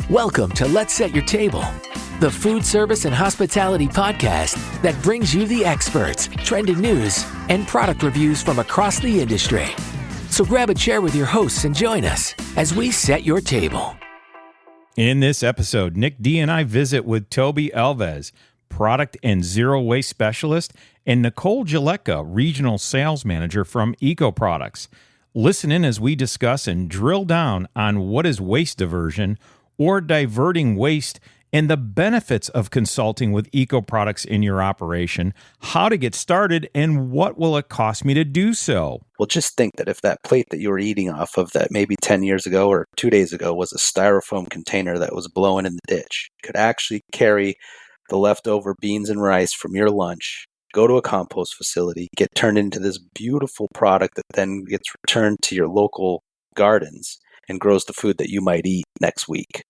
Welcome to Let's Set Your Table, the food service and hospitality podcast that brings you the experts, trending news, and product reviews from across the industry. So grab a chair with your hosts and join us as we set your table. In this episode, Nick D and I visit with Toby Alves, Product and Zero Waste Specialist, and Nicole Geletka, Regional Sales Manager from Eco-Products. Listen in as we discuss and drill down on what is waste diversion or diverting waste and the benefits of consulting with Eco-Products in your operation, how to get started, and what will it cost me to do so. Well, just think that if that plate that you were eating off of that maybe 10 years ago or 2 days ago was a styrofoam container that was blowing in the ditch, could actually carry the leftover beans and rice from your lunch, go to a compost facility, get turned into this beautiful product that then gets returned to your local gardens and grows the food that you might eat next week.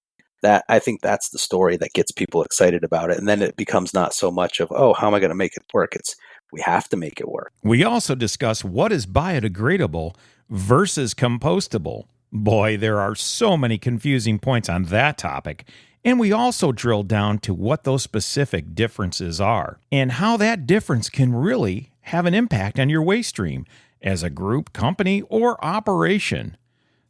I think that's the story that gets people excited about it. And then it becomes not so much of, oh, how am I going to make it work? It's, we have to make it work. We also discuss what is biodegradable versus compostable. Boy, there are so many confusing points on that topic. And we also drill down to what those specific differences are and how that difference can really have an impact on your waste stream as a group, company, or operation.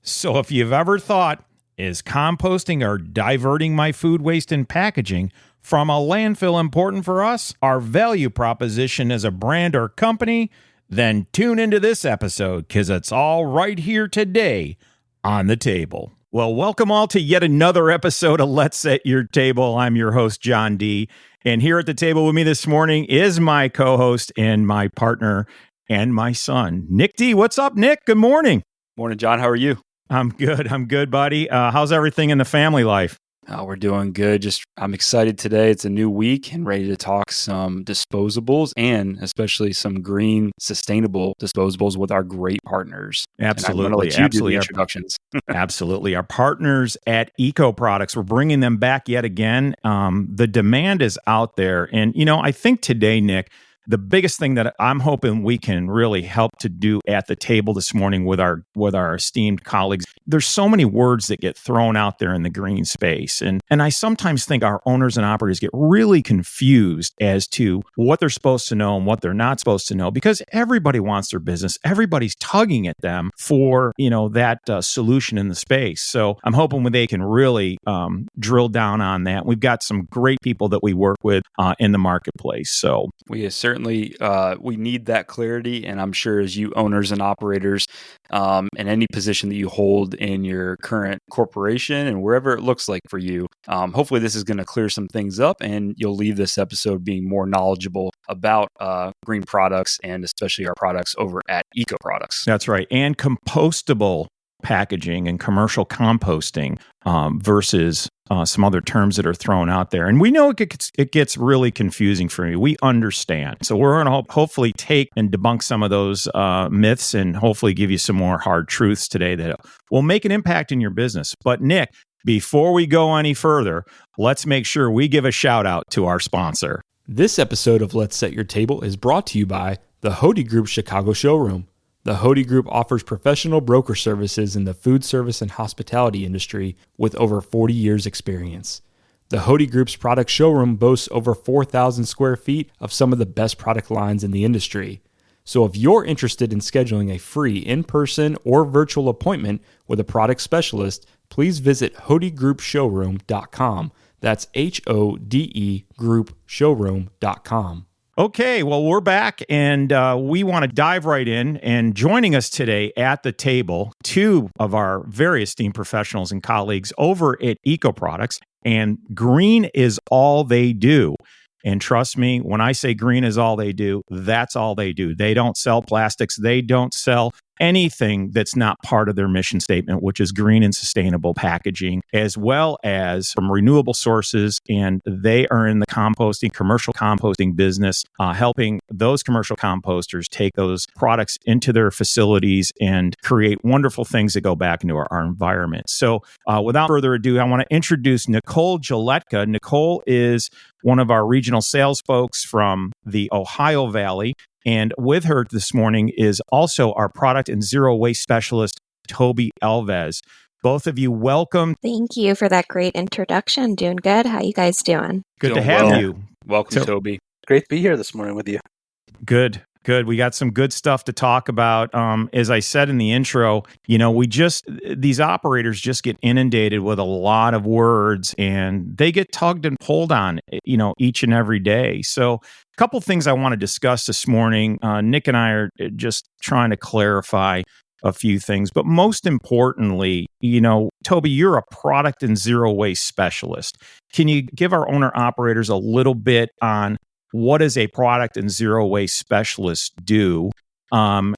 So if you've ever thought, is composting or diverting my food waste and packaging from a landfill important for us? Our value proposition as a brand or company? Then tune into this episode because it's all right here today on the table. Well, welcome all to yet another episode of Let's Set Your Table. I'm your host, John D. And here at the table with me this morning is my co-host and my partner and my son, Nick D. What's up, Nick? Good morning. Morning, John. How are you? I'm good, buddy. How's everything in the family life? Oh, we're doing good. I'm excited today. It's a new week and ready to talk some disposables and especially some green, sustainable disposables with our great partners. Absolutely. And I'm going to let you do the introductions. Absolutely. Our partners at Eco-Products, we're bringing them back yet again. The demand is out there. And, I think today, Nick, the biggest thing that I'm hoping we can really help to do at the table this morning with our esteemed colleagues, there's so many words that get thrown out there in the green space. And I sometimes think our owners and operators get really confused as to what they're supposed to know and what they're not supposed to know because everybody wants their business. Everybody's tugging at them for, that solution in the space. So I'm hoping they can really drill down on that. We've got some great people that we work with in the marketplace. So we certainly we need that clarity, and I'm sure as you owners and operators in any position that you hold in your current corporation and wherever it looks like for you, hopefully this is going to clear some things up and you'll leave this episode being more knowledgeable about green products and especially our products over at Eco-Products. That's right. And compostable packaging and commercial composting versus some other terms that are thrown out there. And we know it gets really confusing for you. We understand. So we're going to hopefully take and debunk some of those myths and hopefully give you some more hard truths today that will make an impact in your business. But Nick, before we go any further, let's make sure we give a shout out to our sponsor. This episode of Let's Set Your Table is brought to you by the Hody Group Chicago Showroom. The Hody Group offers professional broker services in the food service and hospitality industry with over 40 years experience. The Hody Group's product showroom boasts over 4,000 square feet of some of the best product lines in the industry. So if you're interested in scheduling a free in-person or virtual appointment with a product specialist, please visit HodyGroupShowroom.com. That's HODE groupshowroom.com. Okay, well, we're back, and we want to dive right in. And joining us today at the table, two of our very esteemed professionals and colleagues over at Eco-Products, and green is all they do. And trust me, when I say green is all they do, that's all they do. They don't sell plastics. They don't sell anything that's not part of their mission statement, which is green and sustainable packaging, as well as from renewable sources. And they are in the commercial composting business, helping those commercial composters take those products into their facilities and create wonderful things that go back into our environment. So without further ado, I want to introduce Nicole Geletka. Nicole is one of our regional sales folks from the Ohio Valley. And with her this morning is also our product and zero waste specialist, Toby Alves. Both of you, welcome. Thank you for that great introduction. Doing good. How you guys doing? Good to Doing have well. you. Welcome, So- Toby. Great to be here this morning with you. Good. We got some good stuff to talk about. As I said in the intro, these operators just get inundated with a lot of words and they get tugged and pulled on, each and every day. So a couple things I want to discuss this morning. Nick and I are just trying to clarify a few things, but most importantly, Toby, you're a product and zero waste specialist. Can you give our owner operators a little bit on what does a product and zero waste specialist do? And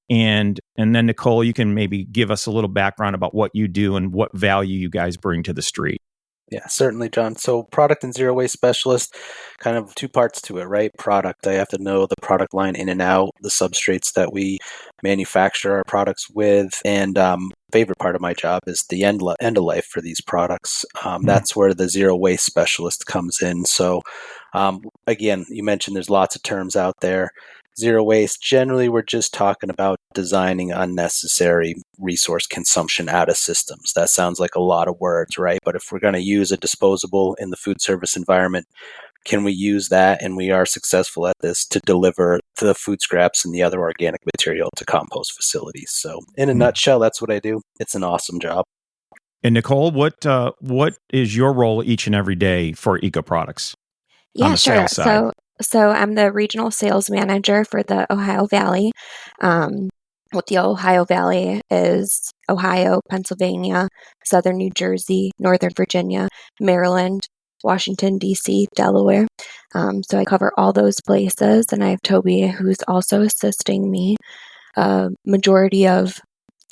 then Nicole, you can maybe give us a little background about what you do and what value you guys bring to the street. Yeah, certainly, John. So product and zero waste specialist, kind of two parts to it, right? Product, I have to know the product line in and out, the substrates that we manufacture our products with. And favorite part of my job is the end of life for these products. That's where the zero waste specialist comes in. So again, you mentioned there's lots of terms out there. Zero waste, generally, we're just talking about designing unnecessary resource consumption out of systems. That sounds like a lot of words, right? But if we're going to use a disposable in the food service environment, can we use that, and we are successful at this, to deliver the food scraps and the other organic material to compost facilities? So in a nutshell, that's what I do. It's an awesome job. And Nicole, what is your role each and every day for Eco-Products? Yeah, on the sure. sales side? So I'm the regional sales manager for the Ohio Valley. What the Ohio Valley is Ohio, Pennsylvania, Southern New Jersey, Northern Virginia, Maryland, Washington, D.C., Delaware. So I cover all those places, and I have Toby, who's also assisting me. Majority of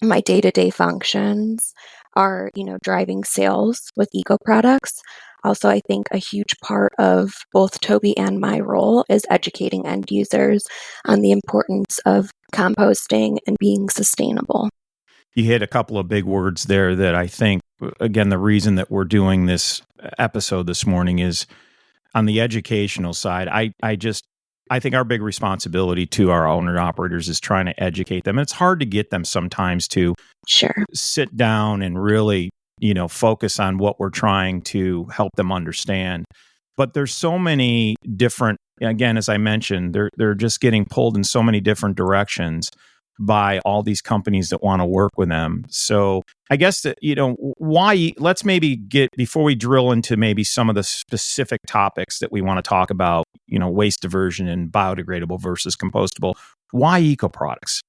my day-to-day functions are, driving sales with Eco-Products. Also, I think a huge part of both Toby and my role is educating end users on the importance of composting and being sustainable. You hit a couple of big words there that I think, again, the reason that we're doing this episode this morning is on the educational side. I think our big responsibility to our owner operators is trying to educate them. And it's hard to get them sometimes to sit down and really, focus on what we're trying to help them understand. But there's so many different, again, as I mentioned, they're just getting pulled in so many different directions by all these companies that want to work with them. So I guess that, why, let's maybe get, before we drill into maybe some of the specific topics that we want to talk about, waste diversion and biodegradable versus compostable, why Eco-Products?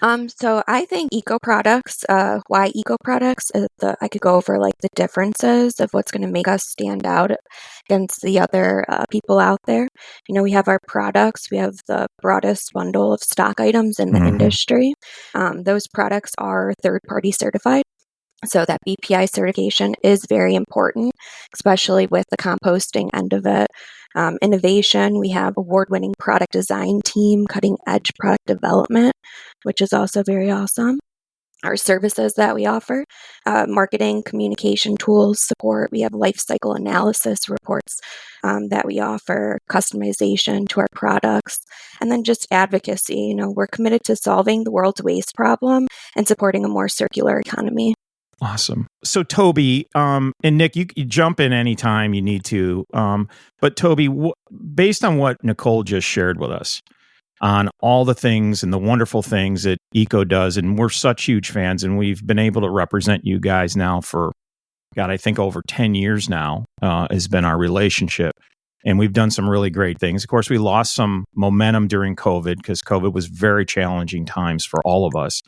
So I think Eco-Products, why Eco-Products, I could go over like the differences of what's going to make us stand out against the other people out there. We have our products, we have the broadest bundle of stock items in the industry. Those products are third-party certified. So that BPI certification is very important, especially with the composting end of it. Innovation, we have award-winning product design team, cutting-edge product development, which is also very awesome. Our services that we offer, marketing, communication tools, support. We have life cycle analysis reports that we offer, customization to our products, and then just advocacy. We're committed to solving the world's waste problem and supporting a more circular economy. Awesome. So Toby, and Nick, you jump in anytime you need to. But Toby, based on what Nicole just shared with us on all the things and the wonderful things that Eco does, and we're such huge fans, and we've been able to represent you guys now for, God, I think over 10 years now has been our relationship. And we've done some really great things. Of course, we lost some momentum during COVID because COVID was very challenging times for all of us.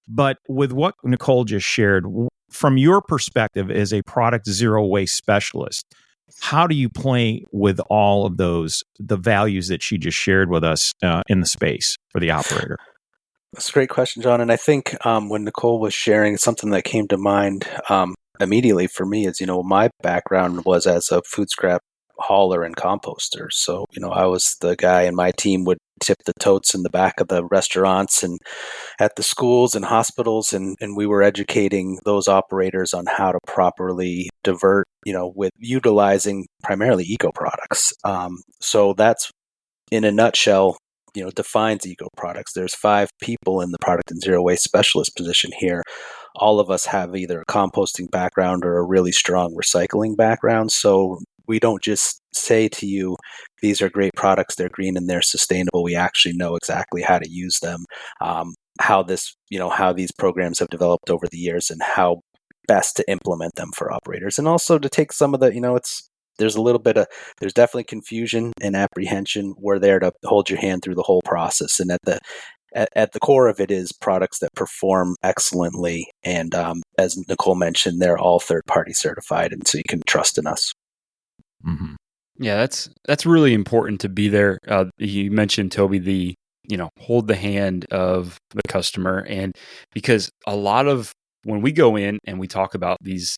But with what Nicole just shared, from your perspective as a product zero waste specialist, how do you play with all of those, the values that she just shared with us in the space for the operator? That's a great question, John. And I think when Nicole was sharing, something that came to mind immediately for me is, my background was as a food scrap hauler and composter. So, I was the guy, and my team would tip the totes in the back of the restaurants and at the schools and hospitals, and we were educating those operators on how to properly divert, with utilizing primarily Eco-Products. So that's, in a nutshell, defines Eco-Products. There's 5 people in the product and zero waste specialist position here. all of us have either a composting background or a really strong recycling background. So we don't just say to you, these are great products, they're green and they're sustainable. We actually know exactly how to use them, how these programs have developed over the years and how best to implement them for operators. And also to take some of the, there's definitely confusion and apprehension. We're there to hold your hand through the whole process. And at the core of it is products that perform excellently. And as Nicole mentioned, they're all third-party certified, and so you can trust in us. Mm-hmm. Yeah, that's really important to be there. You mentioned, Toby, hold the hand of the customer, and because a lot of when we go in and we talk about these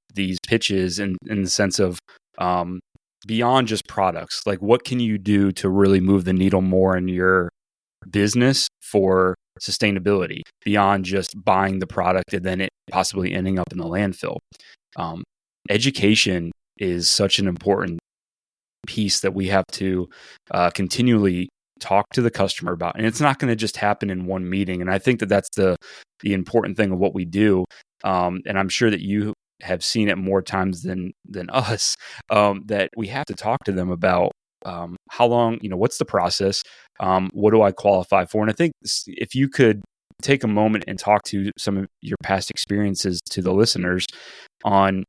pitches in the sense of beyond just products, like what can you do to really move the needle more in your business for sustainability beyond just buying the product and then it possibly ending up in the landfill. Education is such an important piece that we have to continually talk to the customer about, and it's not going to just happen in one meeting. And I think that that's the important thing of what we do. And I'm sure that you have seen it more times than us, that we have to talk to them about how long, what's the process? What do I qualify for? And I think if you could take a moment and talk to some of your past experiences to the listeners on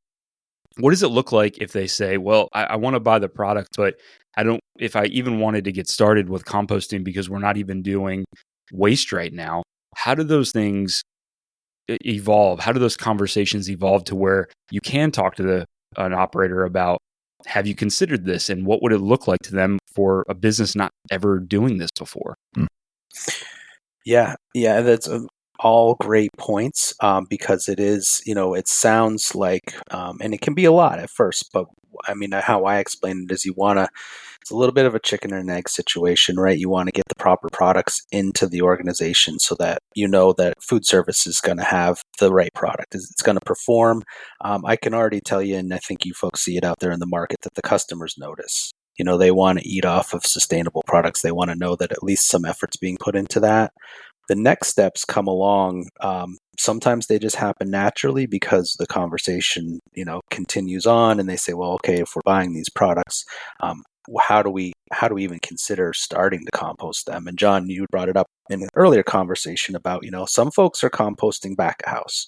what does it look like if they say, well, I want to buy the product, but I don't, if I even wanted to get started with composting because we're not even doing waste right now, how do those things evolve? How do those conversations evolve to where you can talk to an operator about, have you considered this, and what would it look like to them for a business not ever doing this before? Yeah, that's all great points, because it is, it sounds like, and it can be a lot at first, but I mean, how I explain it is it's a little bit of a chicken and egg situation, right? You want to get the proper products into the organization so that that food service is going to have the right product. It's going to perform. I can already tell you, and I think you folks see it out there in the market, that the customers notice. They want to eat off of sustainable products. They want to know that at least some effort's being put into that. The next steps come along. Sometimes they just happen naturally because the conversation, continues on, and they say, well, okay, if we're buying these products, how do we even consider starting to compost them? And John, you brought it up in an earlier conversation about, some folks are composting back of house.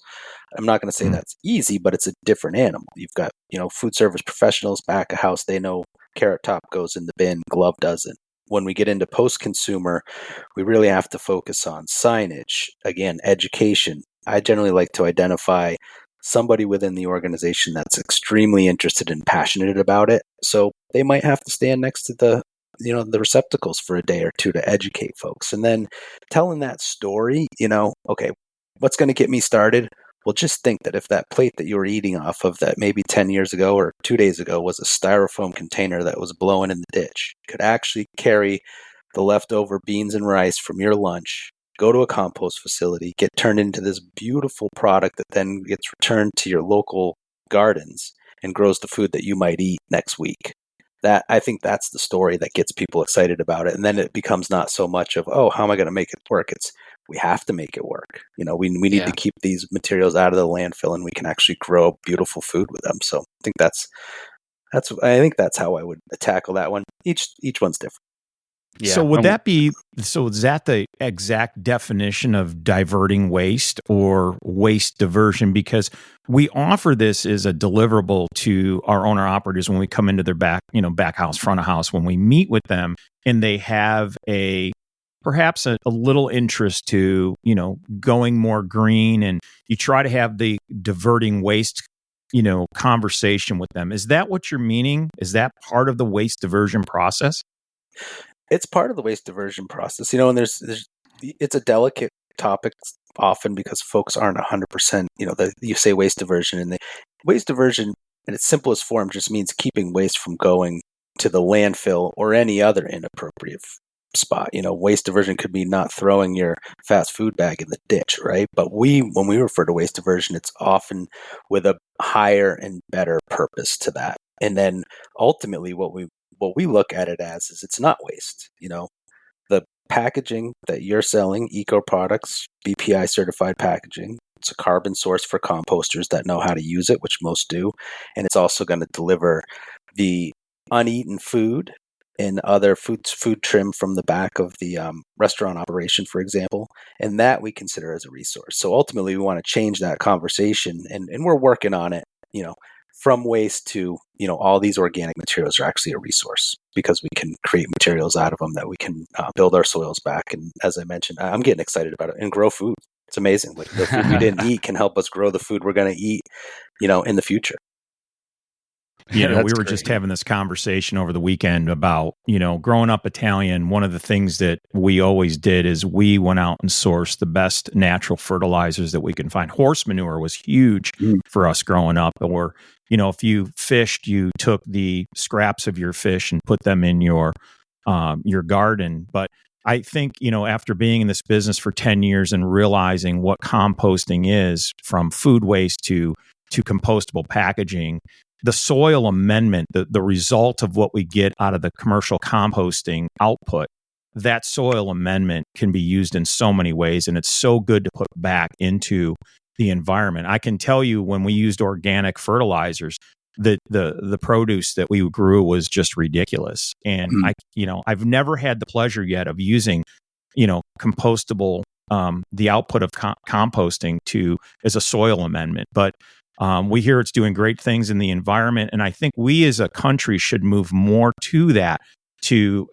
I'm not going to say that's easy, but it's a different animal. You've got, food service professionals back of house. They know carrot top goes in the bin, glove doesn't. When we get into post-consumer, we really have to focus on signage, again, education. I generally like to identify somebody within the organization that's extremely interested and passionate about it. So they might have to stand next to the receptacles for a day or two to educate folks. And then telling that story, okay, what's going to get me started? Well, just think that if that plate that you were eating off of that maybe 10 years ago or 2 days ago was a styrofoam container that was blowing in the ditch, could actually carry the leftover beans and rice from your lunch, go to a compost facility, get turned into this beautiful product that then gets returned to your local gardens and grows the food that you might eat next week. I think that's the story that gets people excited about it. And then it becomes not so much of, oh, how am I going to make it work? It's, we have to make it work. We need to keep these materials out of the landfill, and we can actually grow beautiful food with them. So I think that's how I would tackle that one. Each one's different. Yeah. So is that the exact definition of diverting waste or waste diversion? Because we offer this as a deliverable to our owner operators when we come into their back house, front of house, when we meet with them, and they have perhaps a little interest to, going more green, and you try to have the diverting waste, conversation with them. Is that what you're meaning? Is that part of the waste diversion process? It's part of the waste diversion process, and it's a delicate topic often because folks aren't 100%, you say waste diversion, and waste diversion in its simplest form just means keeping waste from going to the landfill or any other inappropriate spot. Waste diversion could be not throwing your fast food bag in the ditch, right? But when we refer to waste diversion, it's often with a higher and better purpose to that. And then ultimately what we look at it as is it's not waste. The packaging that you're selling, Eco-Products, BPI certified packaging, It's a carbon source for composters that know how to use it, which most do. And it's also going to deliver the uneaten food and other food trim from the back of the restaurant operation, for example. And that we consider as a resource. So ultimately, we want to change that conversation. And we're working on it, from waste to, all these organic materials are actually a resource because we can create materials out of them that we can build our soils back. And as I mentioned, I'm getting excited about it and grow food. It's amazing. Like the food we didn't eat can help us grow the food we're going to eat, in the future. We were great. just having this conversation over the weekend about, growing up Italian, one of the things that we always did is we went out and sourced the best natural fertilizers that we can find. Horse manure was huge for us growing up. Or, if you fished, you took the scraps of your fish and put them in your garden. But I think, after being in this business for 10 years and realizing what composting is, from food waste to compostable packaging, the soil amendment, the result of what we get out of the commercial composting output, that soil amendment can be used in so many ways, and it's so good to put back into the environment. I can tell you, when we used organic fertilizers, the produce that we grew was just ridiculous. And I've never had the pleasure yet of using, compostable, the output of composting as a soil amendment, but we hear it's doing great things in the environment. And I think we as a country should move more to that to,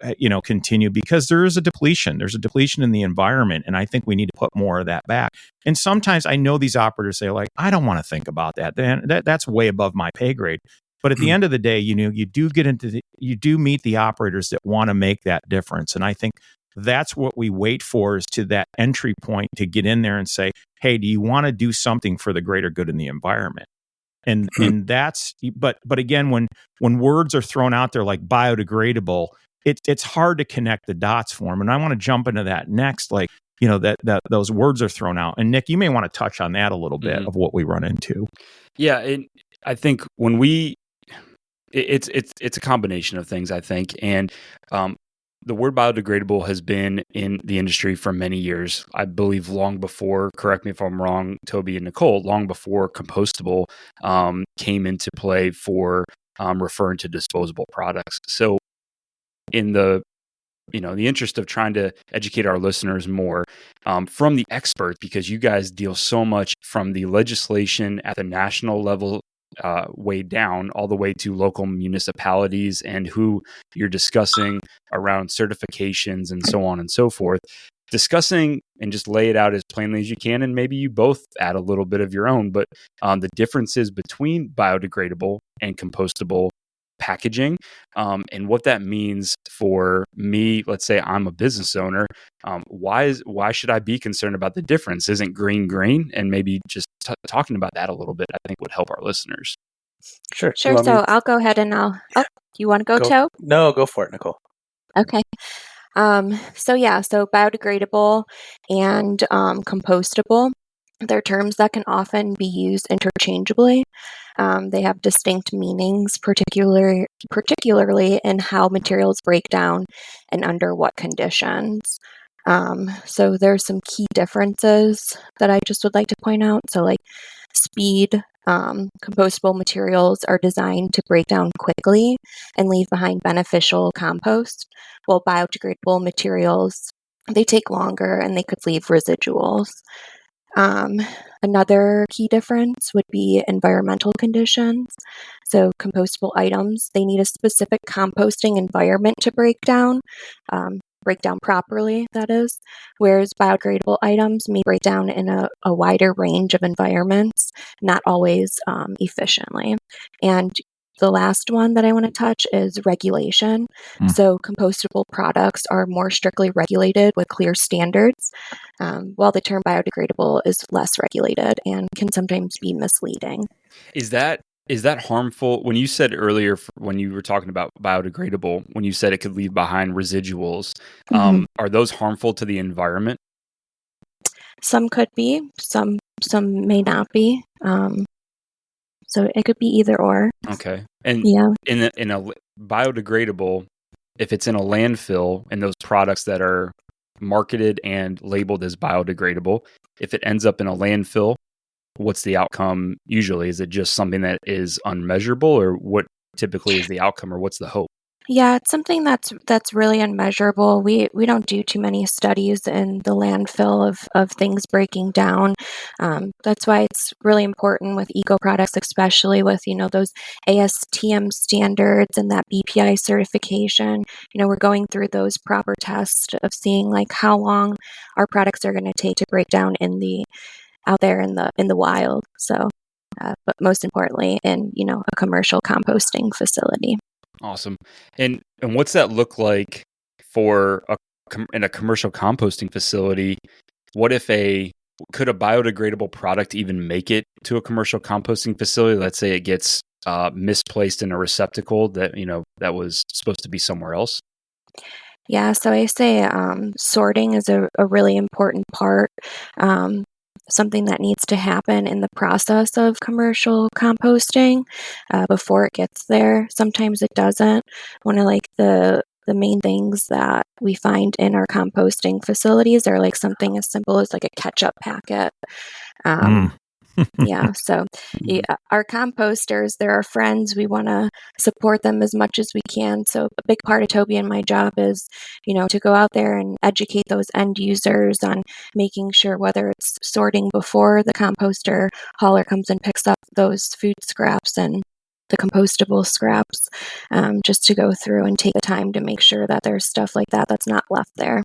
continue, because there is a depletion. There's a depletion in the environment. And I think we need to put more of that back. And sometimes I know these operators say, like, I don't want to think about that. That's way above my pay grade. But at the end of the day, you do meet the operators that want to make that difference. And I think that's what we wait for, is to that entry point to get in there and say, hey, do you want to do something for the greater good in the environment? And that's, but again, when words are thrown out there like biodegradable, it's hard to connect the dots for them. And I want to jump into that next, like, that those words are thrown out. And Nick, you may want to touch on that a little bit of what we run into. Yeah. I think it's a combination of things, I think. And, the word biodegradable has been in the industry for many years. I believe long before, correct me if I'm wrong, Toby and Nicole, long before compostable came into play for referring to disposable products. So in the interest of trying to educate our listeners more from the experts, because you guys deal so much from the legislation at the national level way down all the way to local municipalities and who you're discussing around certifications and so on and so forth, discussing and just lay it out as plainly as you can. And maybe you both add a little bit of your own, but the differences between biodegradable and compostable packaging and what that means for me. Let's say I'm a business owner. Why should I be concerned about the difference? Isn't green? And maybe just talking about that a little bit, I think would help our listeners. Sure. So I'll go ahead and you want to go, Toe? No, go for it, Nicole. Okay. So biodegradable and compostable, they're terms that can often be used interchangeably. They have distinct meanings, particularly in how materials break down and under what conditions. So there's some key differences that I just would like to point out. So like speed, compostable materials are designed to break down quickly and leave behind beneficial compost, while biodegradable materials, they take longer and they could leave residuals. Another key difference would be environmental conditions. So compostable items, they need a specific composting environment to break down properly, that is, whereas biodegradable items may break down in a wider range of environments, not always efficiently. And the last one that I want to touch is regulation. So compostable products are more strictly regulated with clear standards, while the term biodegradable is less regulated and can sometimes be misleading. Is that harmful? When you said earlier, when you were talking about biodegradable, when you said it could leave behind residuals, are those harmful to the environment? Some could be, some may not be. So it could be either or. Okay. And yeah, in a biodegradable, if it's in a landfill and those products that are marketed and labeled as biodegradable, if it ends up in a landfill, what's the outcome usually? Is it just something that is unmeasurable, or what typically is the outcome, or what's the hope? Yeah, it's something that's really unmeasurable. We don't do too many studies in the landfill of things breaking down. That's why it's really important with eco products, especially with those ASTM standards and that BPI certification. We're going through those proper tests of seeing like how long our products are going to take to break down out there in the wild. So, but most importantly, in a commercial composting facility. Awesome. And what's that look like for in a commercial composting facility? What if could a biodegradable product even make it to a commercial composting facility? Let's say it gets misplaced in a receptacle that was supposed to be somewhere else. Yeah, so I say sorting is a really important part. Something that needs to happen in the process of commercial composting before it gets there. Sometimes it doesn't. One of like the main things that we find in our composting facilities are like something as simple as like a ketchup packet. Yeah, so our composters, they're our friends. We want to support them as much as we can. So a big part of Toby and my job is, to go out there and educate those end users on making sure whether it's sorting before the composter hauler comes and picks up those food scraps and the compostable scraps, just to go through and take the time to make sure that there's stuff like that that's not left there.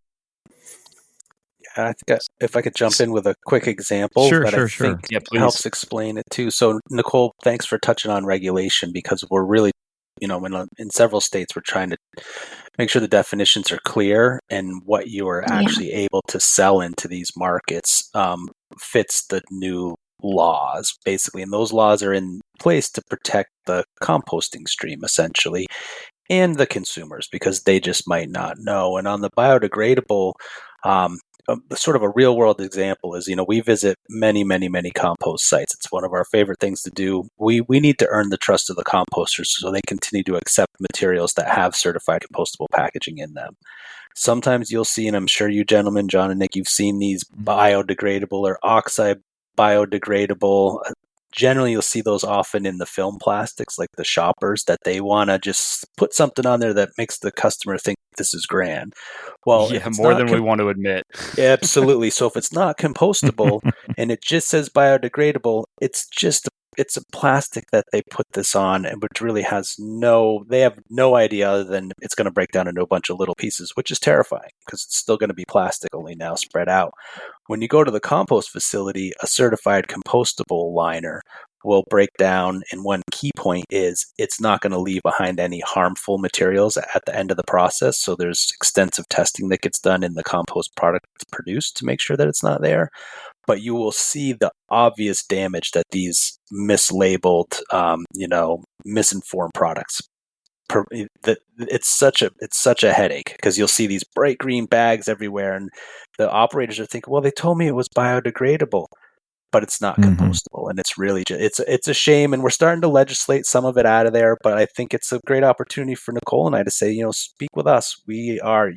I think if I could jump in with a quick example I think helps explain it too. So, Nicole, thanks for touching on regulation, because we're really, in several states, we're trying to make sure the definitions are clear and what you are actually able to sell into these markets fits the new laws, basically. And those laws are in place to protect the composting stream, essentially, and the consumers, because they just might not know. And on the biodegradable, sort of a real world example is, we visit many, many, many compost sites. It's one of our favorite things to do. We need to earn the trust of the composters so they continue to accept materials that have certified compostable packaging in them. Sometimes you'll see, and I'm sure you gentlemen, John and Nick, you've seen these biodegradable or oxide biodegradable. Generally, you'll see those often in the film plastics, like the shoppers, that they want to just put something on there that makes the customer think this is grand. Well, yeah, more than we want to admit. Absolutely. So if it's not compostable and it just says biodegradable, it's a plastic that they put this on, and which really they have no idea other than it's going to break down into a bunch of little pieces, which is terrifying because it's still going to be plastic, only now spread out. When you go to the compost facility, a certified compostable liner will break down, and one key point is it's not going to leave behind any harmful materials at the end of the process. So there's extensive testing that gets done in the compost product produced to make sure that it's not there. But you will see the obvious damage that these mislabeled, misinformed products. It's such a headache, because you'll see these bright green bags everywhere, and the operators are thinking, well, they told me it was biodegradable, but it's not compostable. And it's really it's a shame, and we're starting to legislate some of it out of there. But I think it's a great opportunity for Nicole and I to say, speak with us. We are,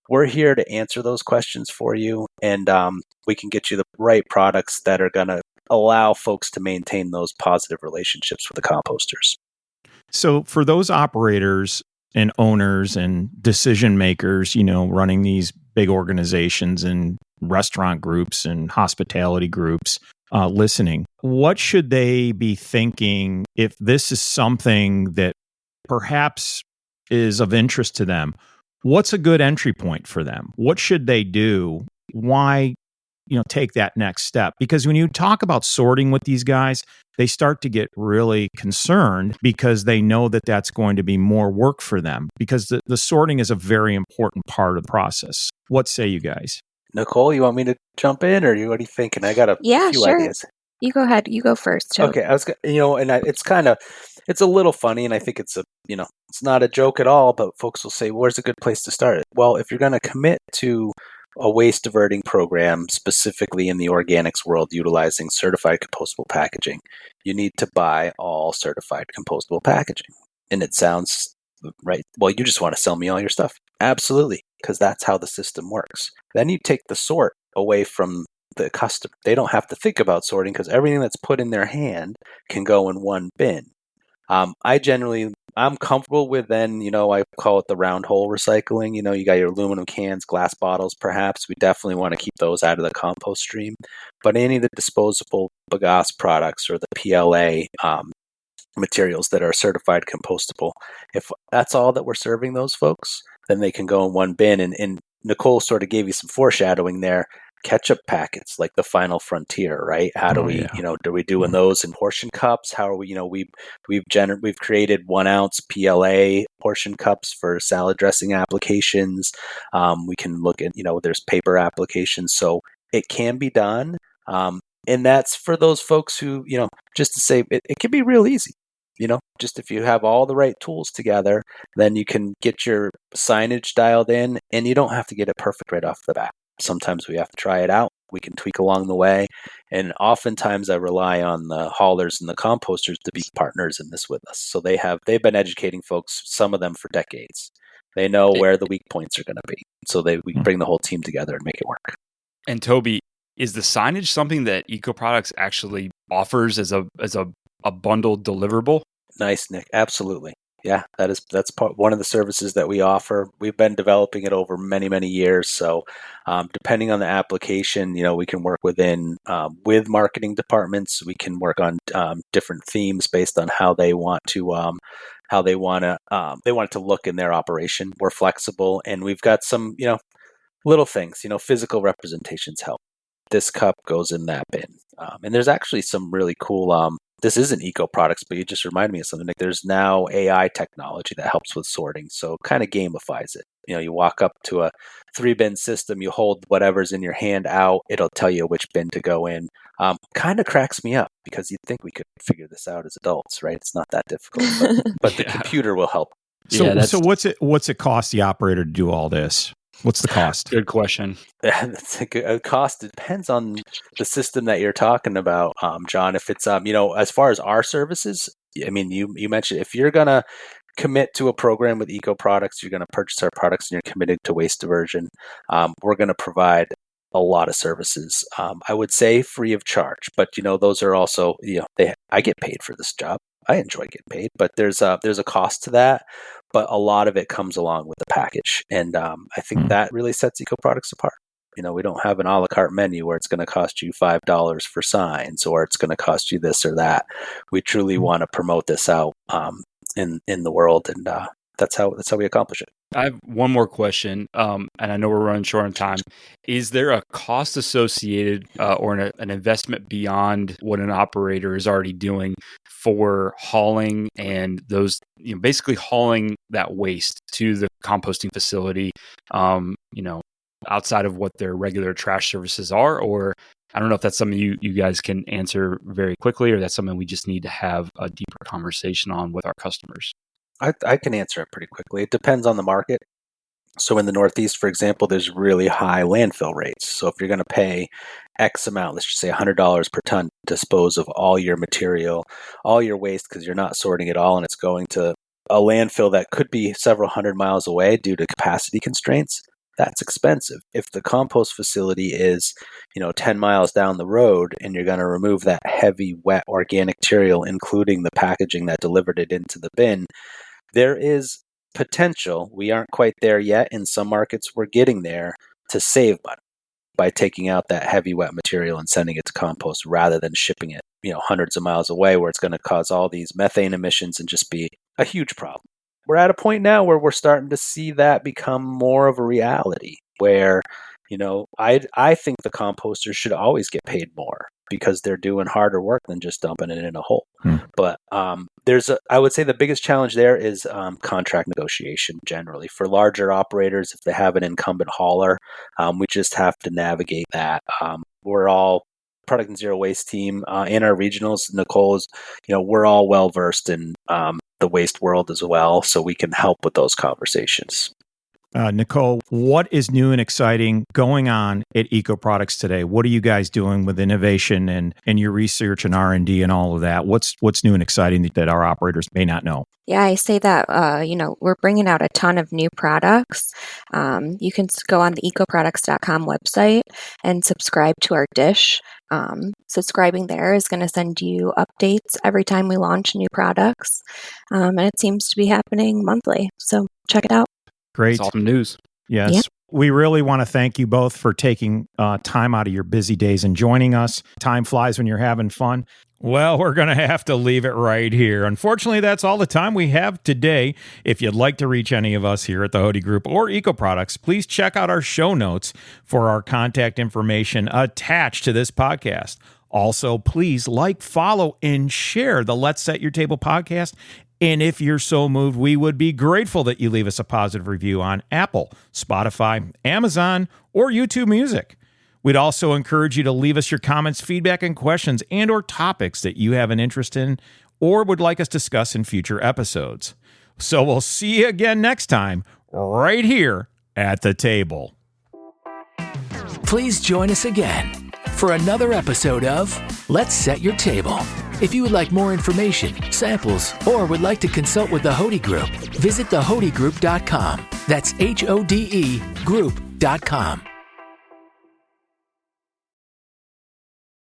we're here to answer those questions for you, and we can get you the right products that are going to allow folks to maintain those positive relationships with the composters. So for those operators and owners and decision makers, running these big organizations and restaurant groups and hospitality groups listening, what should they be thinking if this is something that perhaps is of interest to them? What's a good entry point for them? What should they do? Why, take that next step? Because when you talk about sorting with these guys, they start to get really concerned because they know that that's going to be more work for them, because the sorting is a very important part of the process. What say you guys? Nicole, you want me to jump in, or what are you thinking? I got a few ideas. You go ahead. You go first, Toby. Okay, it's a little funny, and I think it's it's not a joke at all, but folks will say, where's a good place to start? Well, if you're going to commit to a waste diverting program, specifically in the organics world, utilizing certified compostable packaging, you need to buy all certified compostable packaging. And it sounds right. Well, you just want to sell me all your stuff. Absolutely, because that's how the system works. Then you take the sort away from the customer. They don't have to think about sorting because everything that's put in their hand can go in one bin. I'm comfortable with then, I call it the round hole recycling. You got your aluminum cans, glass bottles, perhaps. We definitely want to keep those out of the compost stream. But any of the disposable bagasse products or the PLA materials that are certified compostable, if that's all that we're serving those folks, then they can go in one bin. And Nicole sort of gave you some foreshadowing there. Ketchup packets, like the final frontier, right? How do are we doing those in portion cups? How are we, we've created 1 ounce PLA portion cups for salad dressing applications. We can look at, there's paper applications. So it can be done. And that's for those folks who, just to say it can be real easy. Just if you have all the right tools together, then you can get your signage dialed in and you don't have to get it perfect right off the bat. Sometimes we have to try it out. We can tweak along the way. And oftentimes I rely on the haulers and the composters to be partners in this with us. So they've been educating folks, some of them for decades. They know where the weak points are going to be. So we bring the whole team together and make it work. And Toby, is the signage something that Eco-Products actually offers as a bundled deliverable? Nice, Nick. Absolutely. Yeah, that's one of the services that we offer. We've been developing it over many, many years. So depending on the application, we can work with marketing departments. We can work on different themes based on how they want it to look in their operation. We're flexible, and we've got some, little things, physical representations help. This cup goes in that bin. And there's actually some really cool, this isn't Eco-Products, but you just reminded me of something. Like there's now AI technology that helps with sorting. So kind of gamifies it. You walk up to a 3-bin system, you hold whatever's in your hand out, it'll tell you which bin to go in. Kind of cracks me up because you'd think we could figure this out as adults, right? It's not that difficult, but the computer will help. So what's it cost the operator to do all this? What's the cost? Good question. That's a cost. It depends on the system that you're talking about, John. If it's, as far as our services, I mean, you mentioned if you're going to commit to a program with Eco-Products, you're going to purchase our products and you're committed to waste diversion, we're going to provide a lot of services. I would say free of charge, but those are also, I get paid for this job. I enjoy getting paid, but there's a cost to that. But a lot of it comes along with the package, and I think that really sets Eco-Products apart. We don't have an a la carte menu where it's going to cost you $5 for signs, or it's going to cost you this or that. We truly want to promote this out in the world, and that's how we accomplish it. I have one more question, and I know we're running short on time. Is there a cost associated or an investment beyond what an operator is already doing for hauling and those, basically hauling that waste to the composting facility, outside of what their regular trash services are? Or I don't know if that's something you guys can answer very quickly, or that's something we just need to have a deeper conversation on with our customers. I can answer it pretty quickly. It depends on the market. So in the Northeast, for example, there's really high landfill rates. So if you're going to pay X amount, let's just say $100 per ton, to dispose of all your material, all your waste, because you're not sorting it all and it's going to a landfill that could be several hundred miles away due to capacity constraints, that's expensive. If the compost facility is, 10 miles down the road and you're going to remove that heavy, wet organic material, including the packaging that delivered it into the bin, there is potential. We aren't quite there yet. In some markets, we're getting there to save money by taking out that heavy, wet material and sending it to compost rather than shipping it, hundreds of miles away where it's going to cause all these methane emissions and just be a huge problem. We're at a point now where we're starting to see that become more of a reality where, I think the composters should always get paid more because they're doing harder work than just dumping it in a hole. But I would say the biggest challenge there is contract negotiation generally. For larger operators, if they have an incumbent hauler, we just have to navigate that. We're all Product and Zero Waste team in our regionals. Nicole is, we're all well versed in the waste world as well, so we can help with those conversations. Nicole, what is new and exciting going on at Eco-Products today? What are you guys doing with innovation and your research and R&D and all of that? What's new and exciting that our operators may not know? Yeah, I say that, we're bringing out a ton of new products. You can go on the ecoproducts.com website and subscribe to our dish. Subscribing there is going to send you updates every time we launch new products. And it seems to be happening monthly. So check it out. Great. It's awesome news. Yes. Yeah. We really want to thank you both for taking time out of your busy days and joining us. Time flies when you're having fun. Well, we're going to have to leave it right here. Unfortunately, that's all the time we have today. If you'd like to reach any of us here at the Hody Group or Eco-Products, please check out our show notes for our contact information attached to this podcast. Also, please like, follow, and share the Let's Set Your Table podcast. And if you're so moved, we would be grateful that you leave us a positive review on Apple, Spotify, Amazon, or YouTube Music. We'd also encourage you to leave us your comments, feedback, and questions and or topics that you have an interest in or would like us to discuss in future episodes. So we'll see you again next time, right here at the table. Please join us again for another episode of Let's Set Your Table. If you would like more information, samples, or would like to consult with the Hody Group, visit thehodygroup.com. That's HODE group.com.